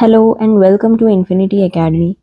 Hello and welcome to Infinity Academy.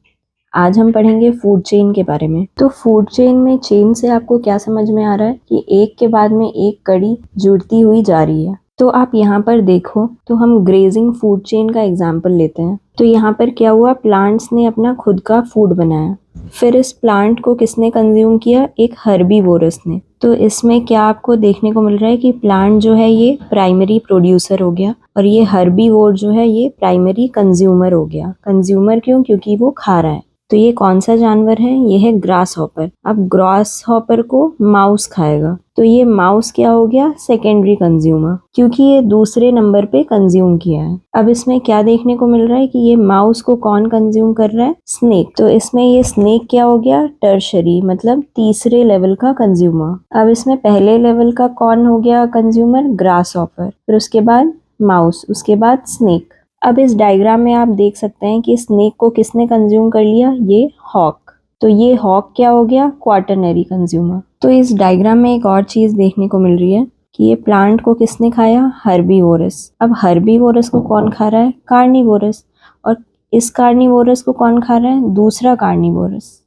आज हम पढ़ेंगे फूड चेन के बारे में। तो फूड चेन में चेन से आपको क्या समझ में आ रहा है कि एक के बाद में एक कड़ी जुड़ती हुई जा रही है। तो आप यहाँ पर देखो तो हम ग्रेजिंग फूड चेन का एग्जाम्पल लेते हैं। तो यहाँ पर क्या हुआ, प्लांट्स ने अपना खुद का फूड बनाया, फिर इस प्लांट को किसने कंज्यूम किया, एक हर्बीवोरस ने। तो इसमें क्या आपको देखने को मिल रहा है कि प्लांट जो है ये प्राइमरी प्रोड्यूसर हो गया और ये हर्बीवोर जो है ये प्राइमरी कंज्यूमर हो गया। कंज्यूमर क्यों? क्योंकि वो खा रहा है। तो ये कौन सा जानवर है? ये है ग्रास हॉपर। अब ग्रास हॉपर को माउस खाएगा, तो ये माउस क्या हो गया? सेकेंडरी कंज्यूमर, क्योंकि ये दूसरे नंबर पे कंज्यूम किया है। अब इसमें क्या देखने को मिल रहा है कि ये माउस को कौन कंज्यूम कर रहा है? स्नेक। तो इसमें ये स्नेक क्या हो गया? टर्शरी, मतलब तीसरे लेवल का कंज्यूमर। अब इसमें पहले लेवल का कौन हो गया कंज्यूमर? ग्रास हॉपर, फिर उसके बाद माउस, उसके बाद स्नेक। अब इस डायग्राम में आप देख सकते हैं कि स्नेक को किसने कंज्यूम कर लिया? ये हॉक। तो ये हॉक क्या हो गया? Quaternary consumer. तो इस डायग्राम में एक और चीज देखने को मिल रही है कि ये प्लांट को किसने खाया? हर्बीवोरस। अब हर्बीवोरस को कौन खा रहा है? कार्निवोरस। और इस कार्निवोरस को कौन खा रहा है? दूसरा कार्निवोरस।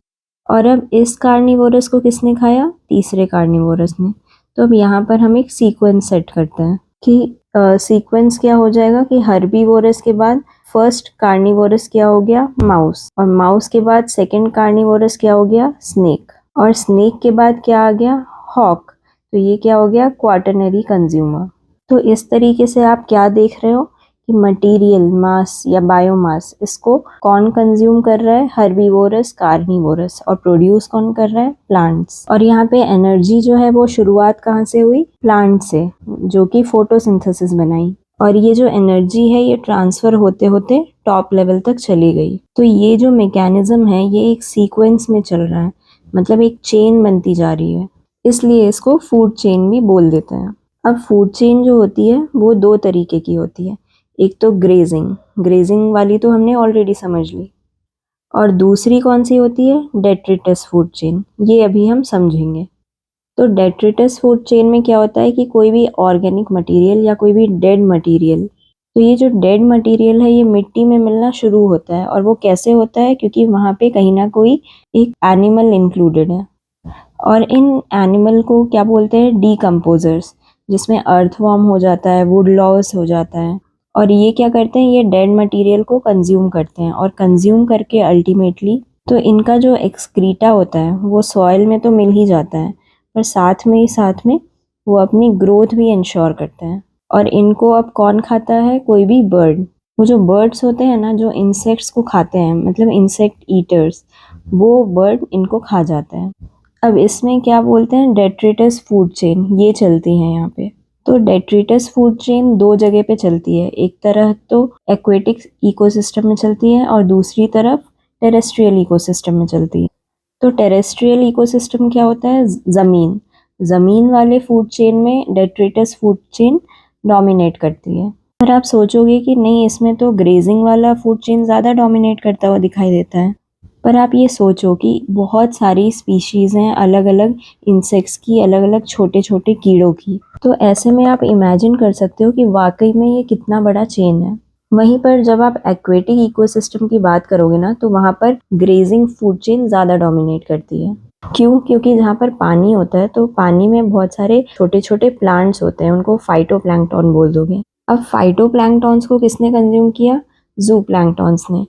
और अब इस कार्निवोरस को किसने खाया? तीसरे कार्निवोरस ने। तो अब यहाँ पर हम एक सीक्वेंस सेट करते हैं कि सीक्वेंस क्या हो जाएगा कि हर्बीवोरस के बाद फर्स्ट कार्निवोरस क्या हो गया? माउस। और माउस के बाद सेकंड कार्निवोरस क्या हो गया? स्नेक। और स्नेक के बाद क्या आ गया? हॉक। तो ये क्या हो गया? Quaternary consumer. तो इस तरीके से आप क्या देख रहे हो कि मटेरियल मास या बायोमास, इसको कौन कंज्यूम कर रहा है? Herbivorous, carnivorous. और प्रोड्यूस कौन कर रहा है? प्लांट्स। और यहाँ पे एनर्जी जो है वो शुरुआत कहाँ से हुई? प्लांट से, जो कि फोटोसिंथेसिस बनाई। और ये जो एनर्जी है ये ट्रांसफर होते होते टॉप लेवल तक चली गई। तो ये जो मैकेनिज्म है ये एक सीक्वेंस में चल रहा है, मतलब एक चेन बनती जा रही है, इसलिए इसको फूड चेन भी बोल देते हैं। अब फूड चेन जो होती है वो दो तरीके की होती है। एक तो ग्रेजिंग वाली तो हमने ऑलरेडी समझ ली, और दूसरी कौन सी होती है? Detritus food chain. ये अभी हम समझेंगे। तो डेट्रिटस फूड चेन में क्या होता है कि कोई भी ऑर्गेनिक मटेरियल या कोई भी डेड मटेरियल, तो ये जो डेड मटेरियल है ये मिट्टी में मिलना शुरू होता है। और वो कैसे होता है? क्योंकि वहाँ पे कहीं ना कोई एक एनिमल इंक्लूडेड है, और इन एनिमल को क्या बोलते हैं? डीकम्पोजर्स, जिसमें अर्थवॉर्म हो जाता है, वुड लॉस हो जाता है। और ये क्या करते हैं? ये डेड मटेरियल को कंज्यूम करते हैं, और कंज्यूम करके अल्टीमेटली तो इनका जो एक्सक्रीटा होता है वो सॉइल में तो मिल ही जाता है, पर साथ में वो अपनी ग्रोथ भी इंश्योर करते हैं। और इनको अब कौन खाता है? कोई भी बर्ड। वो जो बर्ड्स होते हैं ना, जो इंसेक्ट्स को खाते हैं, मतलब इंसेक्ट ईटर्स, वो बर्ड इनको खा जाता है। अब इसमें क्या बोलते हैं? डेट्रिटस फूड चेन ये चलती है यहाँ पे। तो डेट्रिटस फूड चेन दो जगह पे चलती है, एक तरह तो एक्वेटिक इकोसिस्टम में चलती है और दूसरी तरफ टेरेस्ट्रियल इकोसिस्टम में चलती है। तो टेरेस्ट्रियल इकोसिस्टम क्या होता है? जमीन। जमीन वाले फूड चेन में डेट्रिटस फूड चेन डोमिनेट करती है। पर आप सोचोगे कि नहीं, इसमें तो ग्रेजिंग वाला फूड चेन ज़्यादा डोमिनेट करता हुआ दिखाई देता है। पर आप ये सोचो कि बहुत सारी स्पीशीज़ हैं अलग अलग इंसेक्ट्स की, अलग अलग छोटे छोटे कीड़ों की। तो ऐसे में आप इमेजिन कर सकते हो कि वाकई में ये कितना बड़ा चेन है। वहीं पर जब आप एक्वेटिक इकोसिस्टम की बात करोगे ना, तो वहाँ पर ग्रेजिंग फूड चेन ज़्यादा डोमिनेट करती है। क्यों? क्योंकि जहाँ पर पानी होता है तो पानी में बहुत सारे छोटे छोटे प्लांट्स होते हैं, उनको फाइटोप्लैंक्टन बोल दोगे। अब फाइटोप्लैंक्टन्स को किसने कंज्यूम किया? ज़ूप्लैंक्टन्स ने।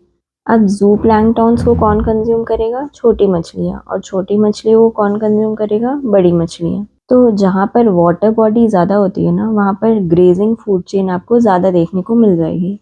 अब ज़ूप्लैंक्टन्स को कौन कंज्यूम करेगा? छोटी मछलियाँ। और छोटी मछलियों को कौन कंज्यूम करेगा? बड़ी मछलियाँ। तो जहाँ पर वाटर बॉडी ज़्यादा होती है ना, वहाँ पर ग्रेजिंग फूड चेन आपको ज़्यादा देखने को मिल जाएगी।